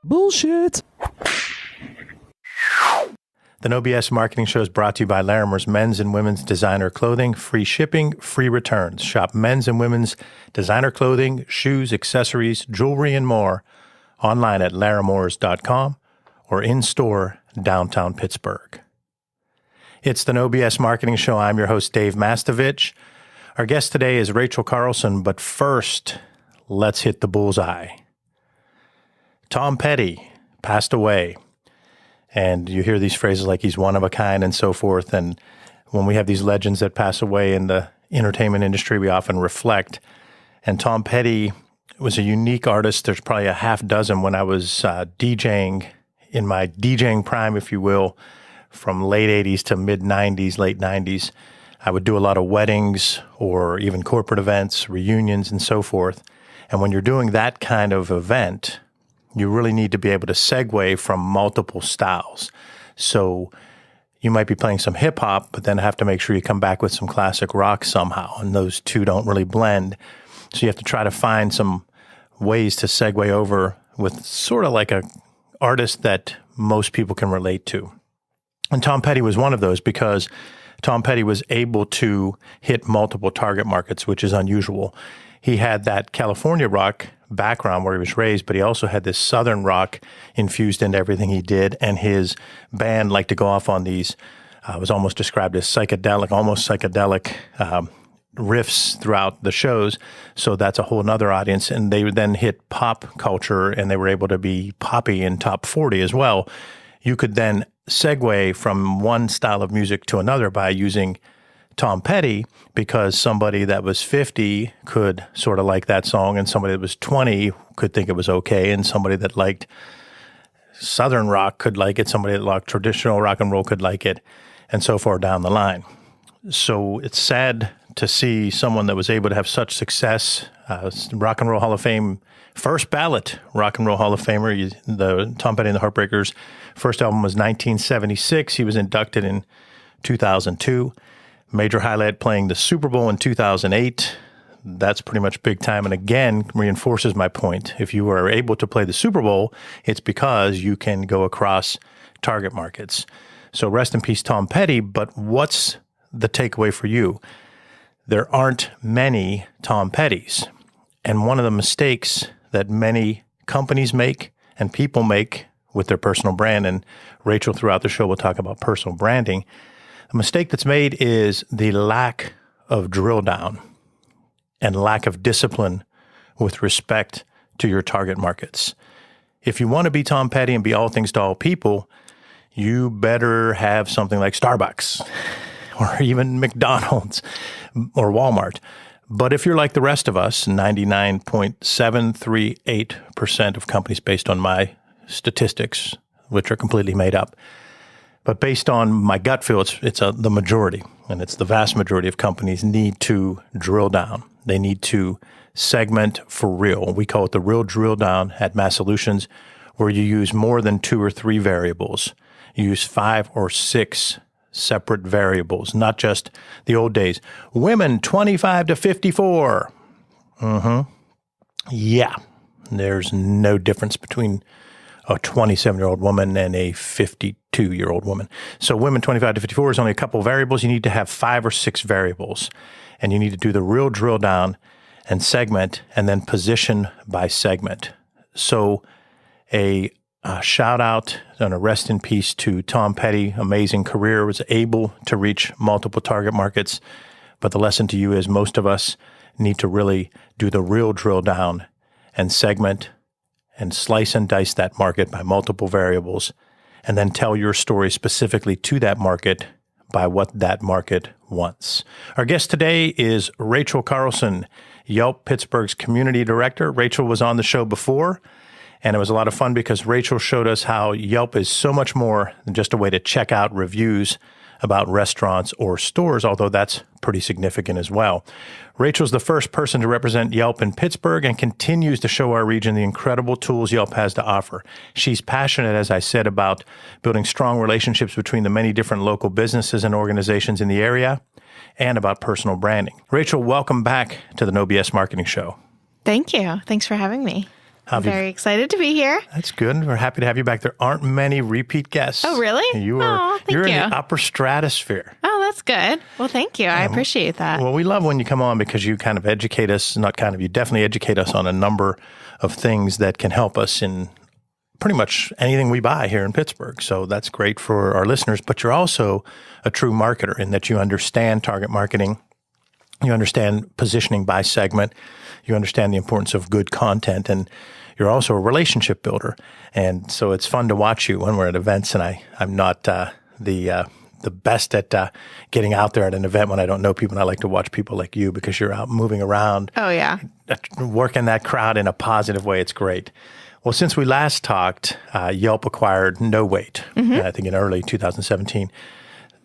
Bullshit. The No BS Marketing Show is brought to you by Larimer's Men's and Women's Designer Clothing. Free shipping, free returns. Shop men's and women's designer clothing, shoes, accessories, jewelry, and more online at larimores.com or in-store downtown Pittsburgh. It's the No BS Marketing Show. I'm your host, Dave Mastovich. Our guest today is Rachel Carlson, but first, let's hit the bullseye. Tom Petty passed away. And you hear these phrases like he's one of a kind and so forth. And when we have these legends that pass away in the entertainment industry, we often reflect. And Tom Petty was a unique artist. There's probably a half dozen when I was DJing, in my DJing prime, if you will, from late 80s to mid 90s, late 90s. I would do a lot of weddings or even corporate events, reunions, and so forth. And when you're doing that kind of event, you really need to be able to segue from multiple styles. So you might be playing some hip hop, but then have to make sure you come back with some classic rock somehow. And those two don't really blend. So you have to try to find some ways to segue over with sort of like a artist that most people can relate to. And Tom Petty was one of those because Tom Petty was able to hit multiple target markets, which is unusual. He had that California rock background where he was raised, but he also had this Southern rock infused into everything he did. And his band liked to go off on these, was almost described as almost psychedelic riffs throughout the shows. So that's a whole nother audience. And they would then hit pop culture, and they were able to be poppy in top 40 as well. You could then segue from one style of music to another by using Tom Petty, because somebody that was 50 could sort of like that song, and somebody that was 20 could think it was okay, and somebody that liked Southern rock could like it, somebody that liked traditional rock and roll could like it, and so far down the line. So it's sad to see someone that was able to have such success, Rock and Roll Hall of Fame, first ballot Rock and Roll Hall of Famer. The Tom Petty and the Heartbreakers' first album was 1976. He was inducted in 2002. Major highlight playing the Super Bowl in 2008. That's pretty much big time. And again, reinforces my point. If you are able to play the Super Bowl, it's because you can go across target markets. So rest in peace, Tom Petty. But what's the takeaway for you? There aren't many Tom Pettys. And one of the mistakes that many companies make and people make with their personal brand, and Rachel throughout the show will talk about personal branding, the mistake that's made is the lack of drill down and lack of discipline with respect to your target markets. If you want to be Tom Petty and be all things to all people, you better have something like Starbucks or even McDonald's or Walmart. But if you're like the rest of us, 99.738% of companies based on my statistics, which are completely made up, but based on my gut feel, it's the majority, and it's the vast majority of companies need to drill down. They need to segment for real. We call it the real drill down at Mass Solutions, where you use more than 2 or 3 variables. You use 5 or 6 separate variables, not just the old days. Women 25 to 54. Yeah, there's no difference between a 27-year-old woman and a 52-year-old woman. So women 25 to 54 is only a couple variables. You need to have 5 or 6 variables, and you need to do the real drill down and segment, and then position by segment. So a shout out and a rest in peace to Tom Petty. Amazing career, was able to reach multiple target markets. But the lesson to you is most of us need to really do the real drill down and segment and slice and dice that market by multiple variables, and then tell your story specifically to that market by what that market wants. Our guest today is Rachel Carlson, Yelp Pittsburgh's community director. Rachel was on the show before, and it was a lot of fun because Rachel showed us how Yelp is so much more than just a way to check out reviews about restaurants or stores, although that's pretty significant as well. Rachel's the first person to represent Yelp in Pittsburgh and continues to show our region the incredible tools Yelp has to offer. She's passionate, as I said, about building strong relationships between the many different local businesses and organizations in the area, and about personal branding. Rachel, welcome back to the No BS Marketing Show. Thank you. Thanks for having me. I'm very excited to be here. That's good. We're happy to have you back. There aren't many repeat guests. Oh, really? Thank you. In the upper stratosphere. Oh, that's good. Well, thank you. I appreciate that. Well, we love when you come on because you kind of educate us, you definitely educate us on a number of things that can help us in pretty much anything we buy here in Pittsburgh. So that's great for our listeners. But you're also a true marketer in that you understand target marketing. You understand positioning by segment. You understand the importance of good content, and you're also a relationship builder. And so it's fun to watch you when we're at events, and I'm not the best at getting out there at an event when I don't know people, and I like to watch people like you because you're out moving around. Oh, yeah. Working that crowd in a positive way. It's great. Well, since we last talked, Yelp acquired No Wait, I think in early 2017.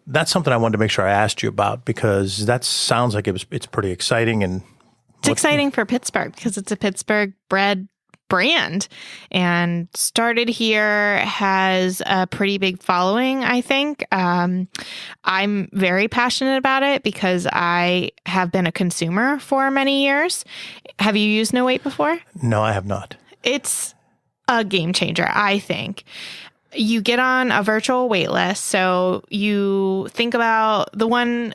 That's something I wanted to make sure I asked you about because that sounds like it's pretty exciting. And it's exciting for Pittsburgh because it's a Pittsburgh-bred brand and started here, has a pretty big following, I think. I'm very passionate about it because I have been a consumer for many years. Have you used No Wait before? No, I have not. It's a game changer, I think. You get on a virtual wait list. So you think about the one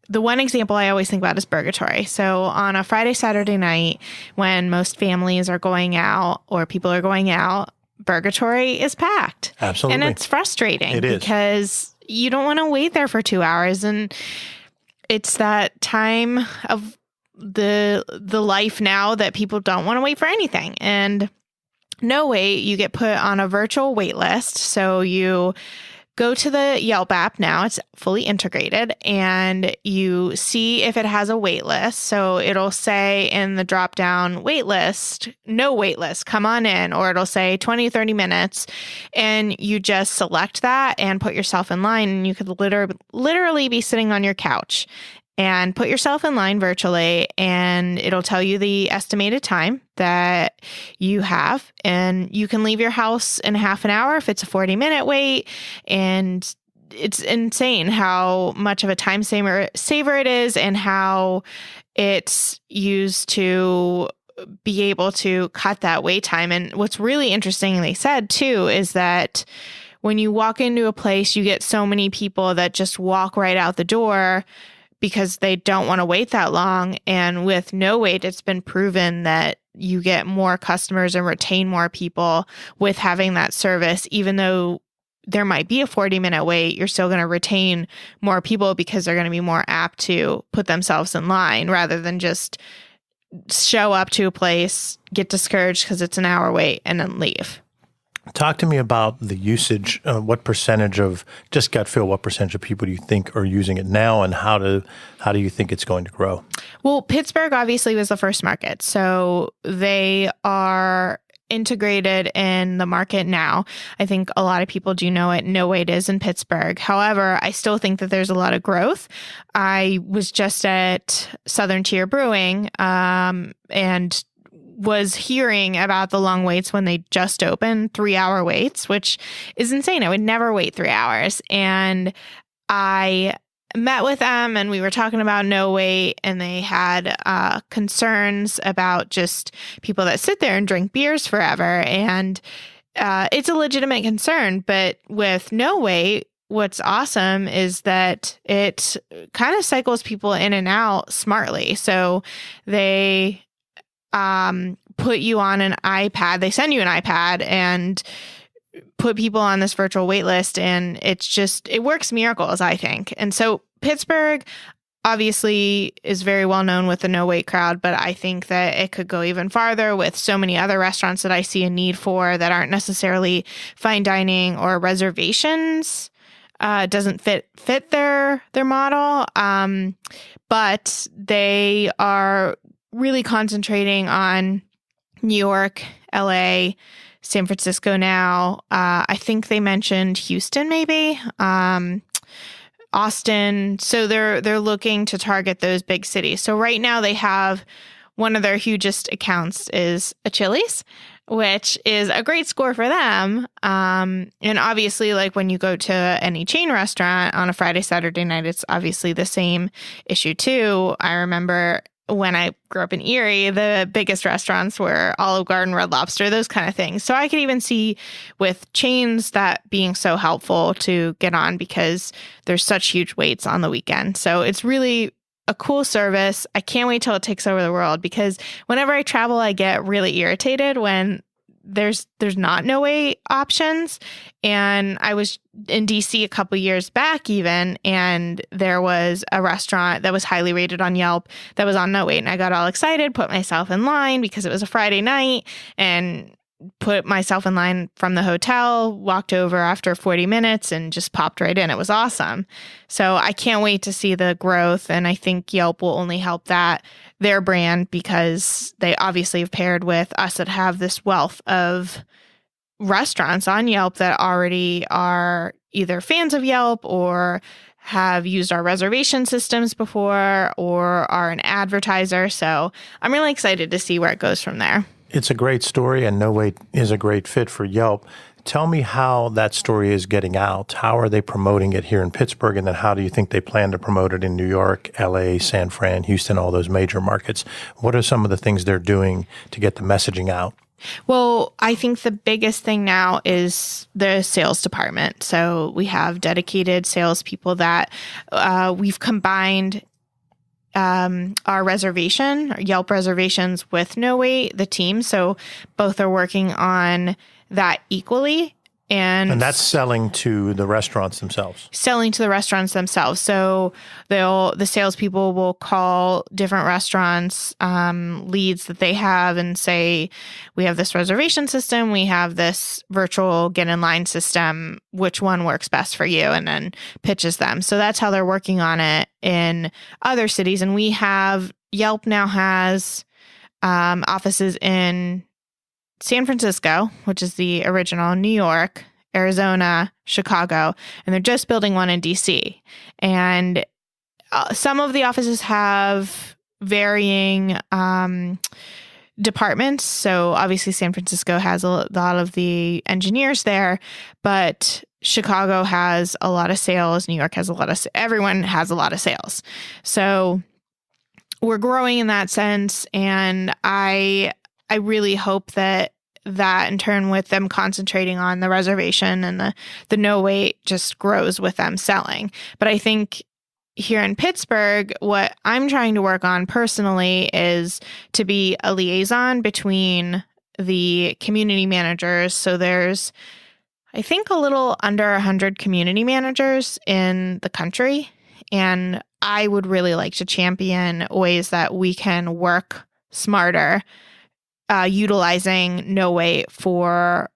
example I always think about is Burgatory. So on a Friday, Saturday night, when most families are going out or people are going out, Burgatory is packed. Absolutely. And it's frustrating It is. Because you don't want to wait there for 2 hours. And it's that time of the life now that people don't want to wait for anything. And No Wait, you get put on a virtual wait list. So you go to the Yelp app now, it's fully integrated, and you see if it has a wait list. So it'll say in the drop down wait list, no wait list, come on in, or it'll say 20, 30 minutes. And you just select that and put yourself in line. And you could literally be sitting on your couch and put yourself in line virtually, and it'll tell you the estimated time that you have. And you can leave your house in half an hour if it's a 40-minute wait. And it's insane how much of a time saver it is and how it's used to be able to cut that wait time. And what's really interesting, they said too, is that when you walk into a place, you get so many people that just walk right out the door because they don't want to wait that long. And with No Wait, it's been proven that you get more customers and retain more people with having that service. Even though there might be a 40-minute wait, you're still going to retain more people because they're going to be more apt to put themselves in line rather than just show up to a place, get discouraged because it's an hour wait, and then leave. Talk to me about the usage. What percentage of, just gut feel, what percentage of people do you think are using it now, and how do you think it's going to grow? Well, Pittsburgh obviously was the first market, so they are integrated in the market now. I think a lot of people do know it. No Wait is in Pittsburgh. However, I still think that there's a lot of growth. I was just at Southern Tier Brewing and was hearing about the long waits when they just opened, 3-hour waits, which is insane. I would never wait 3 hours. And I met with them and we were talking about No Wait, and they had concerns about just people that sit there and drink beers forever. And it's a legitimate concern. But with No Wait, what's awesome is that it kind of cycles people in and out smartly. So they put you on an iPad. They send you an iPad and put people on this virtual wait list. And it works miracles, I think. And so Pittsburgh obviously is very well known with the No Wait crowd, but I think that it could go even farther with so many other restaurants that I see a need for that aren't necessarily fine dining or reservations. Doesn't fit their model. But they are really concentrating on New York, LA, San Francisco now. I think they mentioned Houston, maybe, Austin. So they're looking to target those big cities. So right now they have one of their hugest accounts is a Chili's, which is a great score for them. And obviously, like when you go to any chain restaurant on a Friday, Saturday night, it's obviously the same issue too. I remember when I grew up in Erie, the biggest restaurants were Olive Garden, Red Lobster, those kind of things. So I could even see with chains that being so helpful to get on because there's such huge waits on the weekend. So it's really a cool service. I can't wait till it takes over the world because whenever I travel, I get really irritated when there's not no wait options. And I was in DC a couple years back even, and there was a restaurant that was highly rated on Yelp that was on no wait. And I got all excited, put myself in line because it was a Friday night, and put myself in line from the hotel, walked over after 40 minutes and just popped right in. It was awesome. So I can't wait to see the growth. And I think Yelp will only help their brand because they obviously have paired with us that have this wealth of restaurants on Yelp that already are either fans of Yelp or have used our reservation systems before or are an advertiser. So I'm really excited to see where it goes from there. It's a great story, and No Wait is a great fit for Yelp. Tell me how that story is getting out. How are they promoting it here in Pittsburgh, and then how do you think they plan to promote it in New York, LA, San Fran, Houston, all those major markets? What are some of the things they're doing to get the messaging out? Well, I think the biggest thing now is the sales department. So we have dedicated salespeople that we've combined our Yelp reservations with No Wait, the team. So both are working on that equally. And that's selling to the restaurants themselves. Selling to the restaurants themselves. So the salespeople will call different restaurants, leads that they have and say, we have this reservation system, we have this virtual get in line system, which one works best for you? And then pitches them. So that's how they're working on it in other cities. And Yelp now has offices in San Francisco, which is the original, New York, Arizona, Chicago, and they're just building one in DC. And some of the offices have varying departments. So obviously San Francisco has a lot of the engineers there, but Chicago has a lot of sales. New York has everyone has a lot of sales. So we're growing in that sense. And I really hope that in turn with them concentrating on the reservation and the no wait just grows with them selling. But I think here in Pittsburgh, what I'm trying to work on personally is to be a liaison between the community managers. So there's, I think, a little under 100 community managers in the country. And I would really like to champion ways that we can work smarter utilizing No Wait for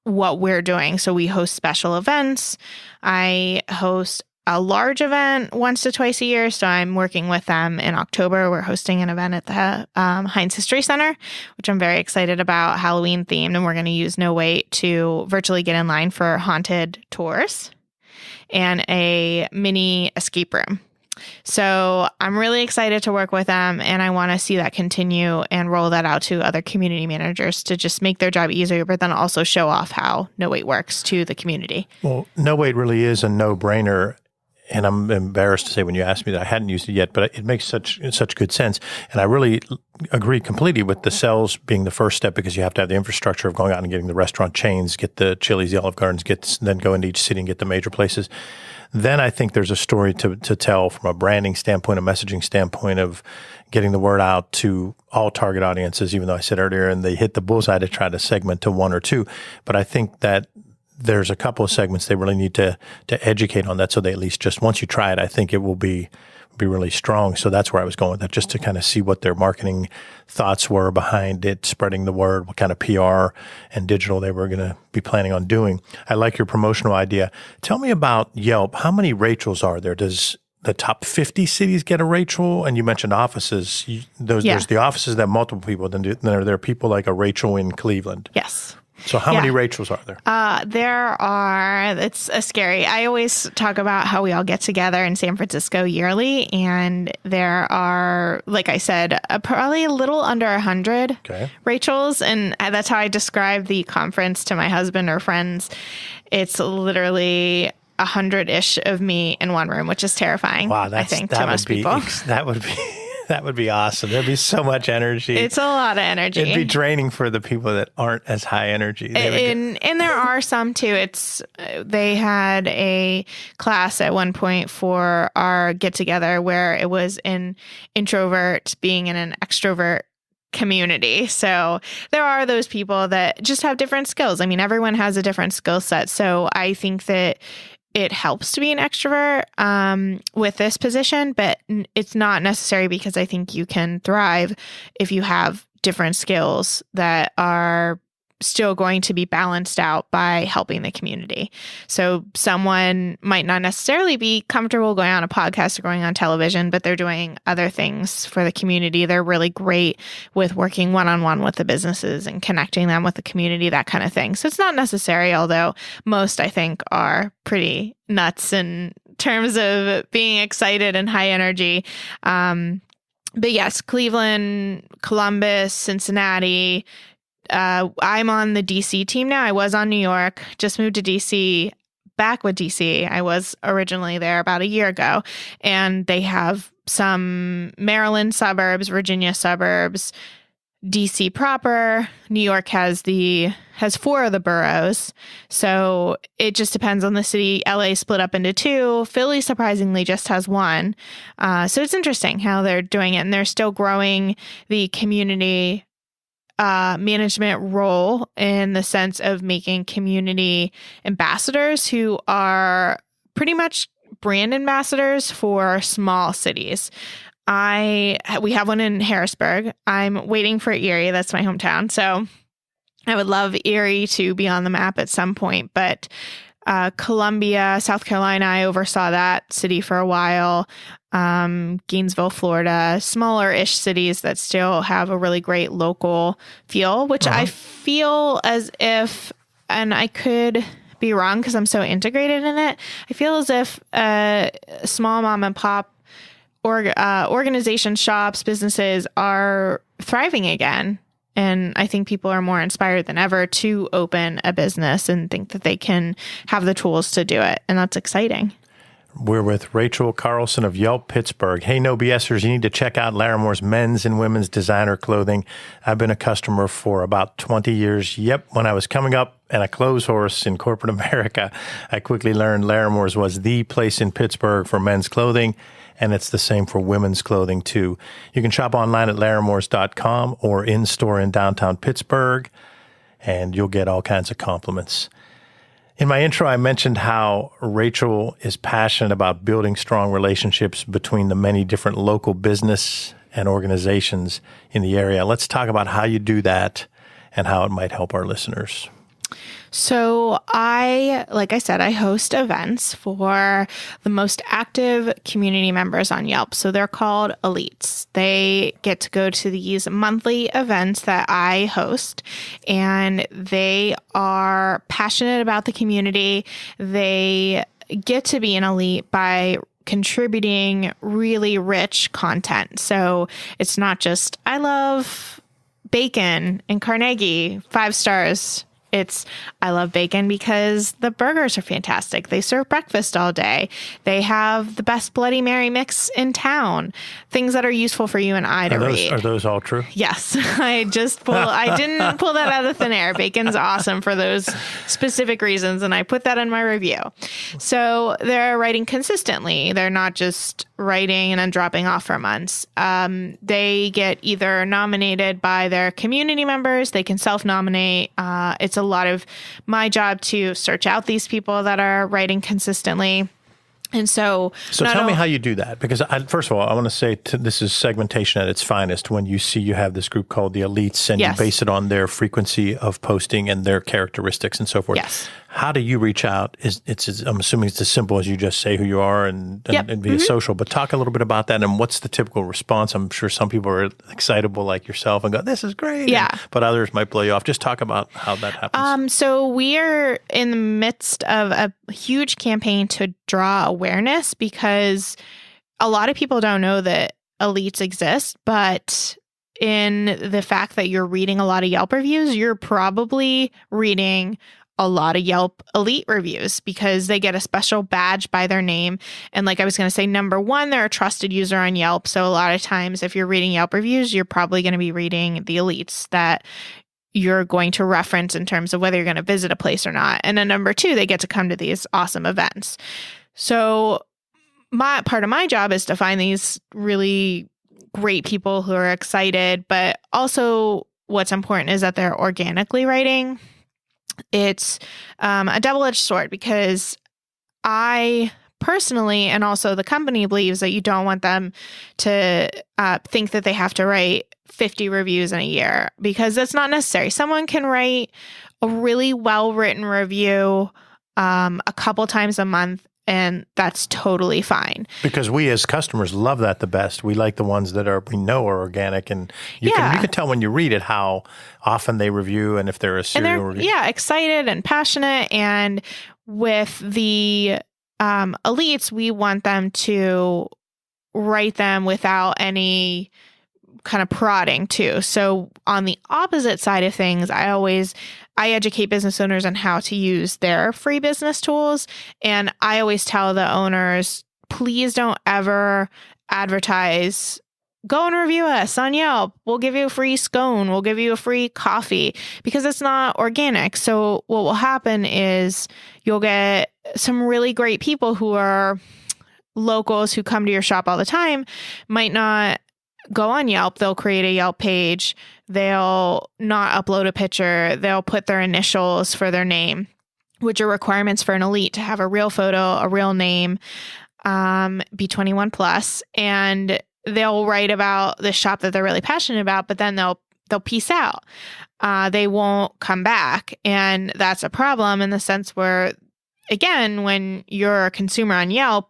what we're doing. So we host special events. I host a large event once to twice a year. So I'm working with them in October. We're hosting an event at the Heinz History Center, which I'm very excited about, Halloween themed. And we're going to use No Wait to virtually get in line for haunted tours and a mini escape room. So I'm really excited to work with them, and I want to see that continue and roll that out to other community managers to just make their job easier, but then also show off how No Wait works to the community. Well, No Wait really is a no-brainer, and I'm embarrassed to say when you asked me that I hadn't used it yet, but it makes such good sense. And I really agree completely with the sales being the first step because you have to have the infrastructure of going out and getting the restaurant chains, get the Chili's, the Olive Gardens, then go into each city and get the major places. Then I think there's a story to tell from a branding standpoint, a messaging standpoint of getting the word out to all target audiences, even though I said earlier, and they hit the bullseye to try to segment to one or two. But I think that there's a couple of segments they really need to educate on that so they at least just once you try it, I think it will be really strong. So that's where I was going with that, just to kind of see what their marketing thoughts were behind it, spreading the word, what kind of PR and digital they were going to be planning on doing. I like your promotional idea. Tell me about Yelp. How many Rachels are there? Does the top 50 cities get a Rachel? And you mentioned offices. There's the offices that multiple people, then are there people like a Rachel in Cleveland? Yes. So how many Rachels are there? There are, it's scary. I always talk about how we all get together in San Francisco yearly, and there are, like I said, probably a little under 100 Rachels, and that's how I describe the conference to my husband or friends. It's literally 100-ish of me in one room, which is terrifying. Wow, I think to most people. That That would be awesome. There'd be so much energy. It's a lot of energy. It'd be draining for the people that aren't as high energy. And there are some too. They had a class at one point for our get together where it was an introvert being in an extrovert community. So there are those people that just have different skills. I mean, everyone has a different skill set. So I think that it helps to be an extrovert with this position, but it's not necessary because I think you can thrive if you have different skills that are still going to be balanced out by helping the community. So someone might not necessarily be comfortable going on a podcast or going on television, but they're doing other things for the community. They're really great with working one-on-one with the businesses and connecting them with the community, that kind of thing. So it's not necessary, although most, I think, are pretty nuts in terms of being excited and high energy. But yes, Cleveland, Columbus, Cincinnati. I'm on the DC team now. I was on New York, just moved to DC, back with DC. I was originally there about a year ago, and they have some Maryland suburbs, Virginia suburbs, DC proper. New York has 4 of the boroughs. So it just depends on the city. LA split up into 2. Philly surprisingly just has 1. So it's interesting how they're doing it, and they're still growing the community management role in the sense of making community ambassadors who are pretty much brand ambassadors for small cities. We have one in Harrisburg. I'm waiting for Erie. That's my hometown. So I would love Erie to be on the map at some point, but Columbia, South Carolina, I oversaw that city for a while. Gainesville, Florida, smaller-ish cities that still have a really great local feel, which I feel as if, and I could be wrong because I'm so integrated in it, I feel as if small mom and pop organization shops, businesses are thriving again. And I think people are more inspired than ever to open a business and think that they can have the tools to do it. And that's exciting. We're with Rachel Carlson of Yelp Pittsburgh. Hey, no BSers, you need to check out Laramore's men's and women's designer clothing. I've been a customer for about 20 years. Yep, when I was coming up and a clothes horse in corporate America, I quickly learned Laramore's was the place in Pittsburgh for men's clothing, and it's the same for women's clothing, too. You can shop online at laramores.com or in-store in downtown Pittsburgh, and you'll get all kinds of compliments. In my intro, I mentioned how Rachel is passionate about building strong relationships between the many different local business and organizations in the area. Let's talk about how you do that and how it might help our listeners. So like I said, I host events for the most active community members on Yelp. So they're called elites. They get to go to these monthly events that I host, and they are passionate about the community. They get to be an elite by contributing really rich content. So it's not just, I love bacon and Carnegie, 5 stars. It's, I love bacon because the burgers are fantastic. They serve breakfast all day. They have the best Bloody Mary mix in town. Things that are useful for you and I to read. Are those all true? Yes. I didn't pull that out of thin air. Bacon's awesome for those specific reasons, and I put that in my review. So they're writing consistently. They're not just writing and then dropping off for months. They get either nominated by their community members. They can self-nominate. It's a lot of my job to search out these people that are writing consistently. And so tell me how you do that, because first of all, I want to say this is segmentation at its finest. When you see you have this group called the elites, and yes, you base it on their frequency of posting and their characteristics and so forth. Yes. How do you reach out? I'm assuming it's as simple as you just say who you are and via social, but talk a little bit about that and what's the typical response? I'm sure some people are excitable like yourself and go, this is great. Yeah. But others might blow you off. Just talk about how that happens. So we are in the midst of a huge campaign to draw awareness, because a lot of people don't know that elites exist, but in the fact that you're reading a lot of Yelp reviews, you're probably reading a lot of Yelp elite reviews because they get a special badge by their name. And like I was going to say, number one, they're a trusted user on Yelp. So a lot of times if you're reading Yelp reviews, you're probably going to be reading the elites that you're going to reference in terms of whether you're going to visit a place or not. And then number two, they get to come to these awesome events. So part of my job is to find these really great people who are excited, but also what's important is that they're organically writing. It's a double-edged sword because I personally, and also the company, believes that you don't want them to think that they have to write 50 reviews in a year, because that's not necessary. Someone can write a really well-written review a couple times a month, and that's totally fine. Because we as customers love that the best. We like the ones that we know are organic, and you can tell when you read it how often they review and if they're a serial review. Yeah, excited and passionate. And with the elites, we want them to write them without any kind of prodding too. So on the opposite side of things, I educate business owners on how to use their free business tools. And I always tell the owners, please don't ever advertise, go and review us on Yelp. We'll give you a free scone. We'll give you a free coffee, because it's not organic. So what will happen is you'll get some really great people who are locals who come to your shop all the time, might not go on Yelp. They'll create a Yelp page. They'll not upload a picture. They'll put their initials for their name, which are requirements for an elite to have a real photo, a real name, be 21 plus. And they'll write about the shop that they're really passionate about, but then they'll peace out. They won't come back. And that's a problem in the sense where, again, when you're a consumer on Yelp,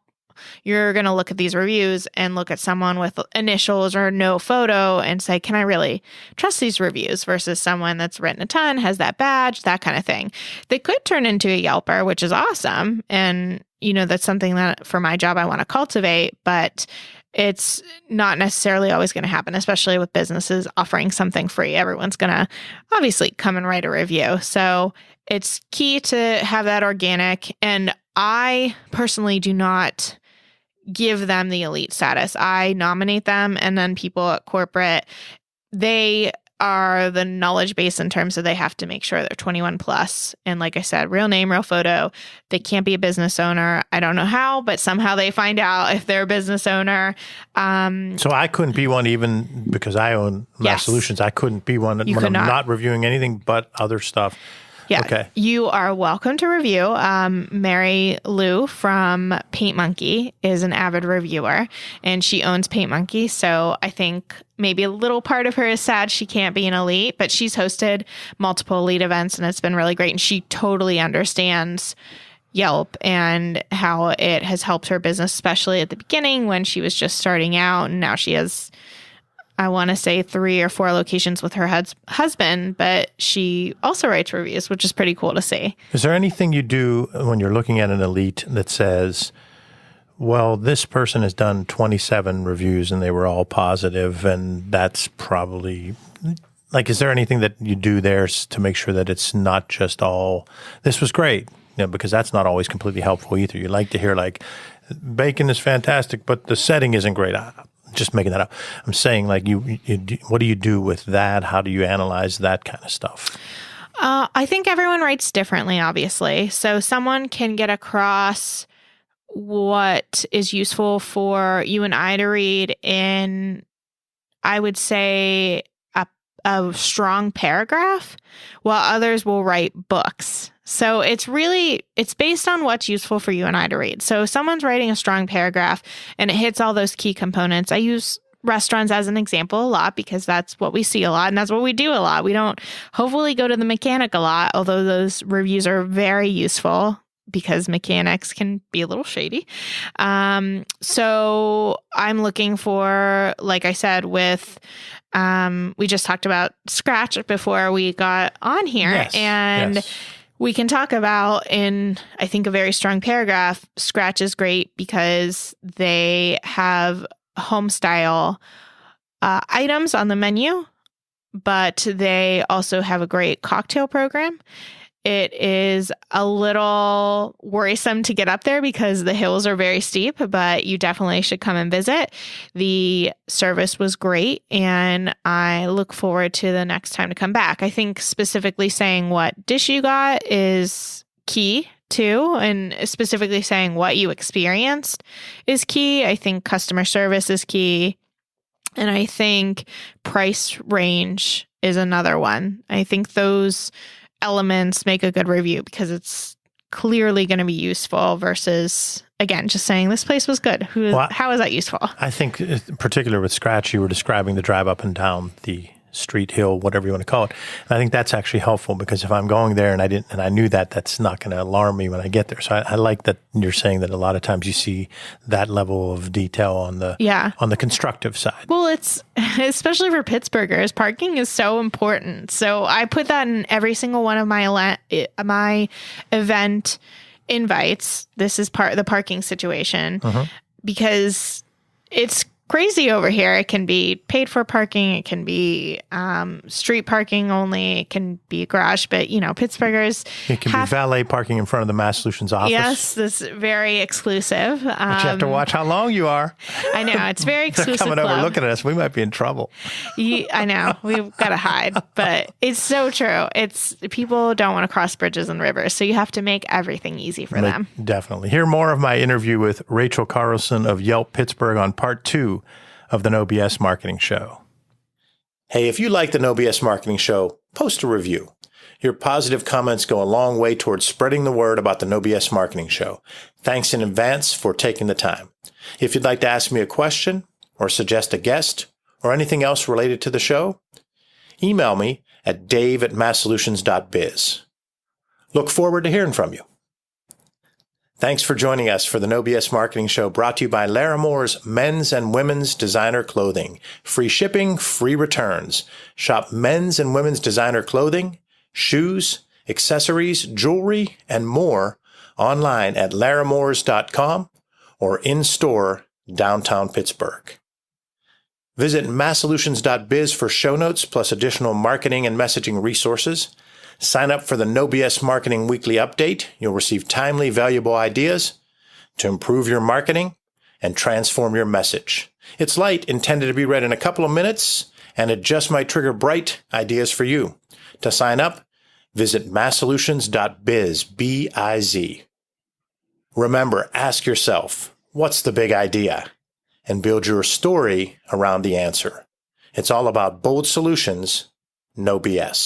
you're going to look at these reviews and look at someone with initials or no photo and say, can I really trust these reviews, versus someone that's written a ton, has that badge, that kind of thing. They could turn into a Yelper, which is awesome. And, that's something that for my job, I want to cultivate, but it's not necessarily always going to happen, especially with businesses offering something free. Everyone's going to obviously come and write a review. So it's key to have that organic. And I personally do not give them the elite status. I nominate them, and then people at corporate, they are the knowledge base in terms of they have to make sure they're 21 plus. And like I said, real name, real photo. They can't be a business owner. I don't know how, but somehow they find out if they're a business owner. So I couldn't be one, even because I own Mass Solutions. I couldn't be one when I'm not reviewing anything but other stuff. Yeah. Okay. You are welcome to review. Mary Lou from Paint Monkey is an avid reviewer, and she owns Paint Monkey. So I think maybe a little part of her is sad she can't be an elite, but she's hosted multiple elite events, and it's been really great. And she totally understands Yelp and how it has helped her business, especially at the beginning when she was just starting out. And now she has, I want to say, 3 or 4 locations with her husband, but she also writes reviews, which is pretty cool to see. Is there anything you do when you're looking at an elite that says, well, this person has done 27 reviews and they were all positive, and that's probably, like, is there anything that you do there to make sure that it's not just all, this was great? Because that's not always completely helpful either. You like to hear, like, bacon is fantastic, but the setting isn't great. Just making that up. I'm saying, like, what do you do with that? How do you analyze that kind of stuff? I think everyone writes differently, obviously. So someone can get across what is useful for you and I to read in, I would say, a strong paragraph, while others will write books. So it's based on what's useful for you and I to read. So if someone's writing a strong paragraph and it hits all those key components, I use restaurants as an example a lot because that's what we see a lot and that's what we do a lot. We don't hopefully go to the mechanic a lot, although those reviews are very useful because mechanics can be a little shady. So I'm looking for, like I said, with we just talked about Scratch before we got on here. Yes, and yes. We can talk about, in, I think, a very strong paragraph, Scratch is great because they have home style items on the menu, but they also have a great cocktail program. It is a little worrisome to get up there because the hills are very steep, but you definitely should come and visit. The service was great, and I look forward to the next time to come back. I think specifically saying what dish you got is key too, and specifically saying what you experienced is key. I think customer service is key, and I think price range is another one. I think those elements make a good review because it's clearly going to be useful versus, again, just saying this place was good. How is that useful? I think, in particular with Scratch, you were describing the drive up and down the street, hill, whatever you want to call it. And I think that's actually helpful because if I'm going there and I knew that, that's not going to alarm me when I get there. So I like that you're saying that a lot of times you see that level of detail on the constructive side. Well, it's especially for Pittsburghers, parking is so important. So I put that in every single one of my event invites. This is part of the parking situation because it's crazy over here. It can be paid for parking. It can be street parking only. It can be garage. But, Pittsburghers. It can be valet parking in front of the Mass Solutions office. Yes, this is very exclusive. But you have to watch how long you are. I know. It's very exclusive. They're coming over looking at us. We might be in trouble. I know. We've got to hide. But it's so true. People don't want to cross bridges and rivers. So you have to make everything easy for them. Definitely. Hear more of my interview with Rachel Carlson of Yelp Pittsburgh on part 2 of the No BS Marketing Show. Hey, if you like the No BS Marketing Show, post a review. Your positive comments go a long way towards spreading the word about the No BS Marketing Show. Thanks in advance for taking the time. If you'd like to ask me a question or suggest a guest or anything else related to the show, email me at dave@masssolutions.biz. Look forward to hearing from you. Thanks for joining us for the No BS Marketing Show, brought to you by Laramore's men's and women's designer clothing. Free shipping, free returns. Shop men's and women's designer clothing, shoes, accessories, jewelry, and more online at laramores.com or in-store downtown Pittsburgh. Visit masssolutions.biz for show notes plus additional marketing and messaging resources. Sign up for the No BS Marketing Weekly Update. You'll receive timely, valuable ideas to improve your marketing and transform your message. It's light, intended to be read in a couple of minutes, and it just might trigger bright ideas for you. To sign up, visit masssolutions.biz, B-I-Z. Remember, ask yourself, what's the big idea? And build your story around the answer. It's all about bold solutions, no BS.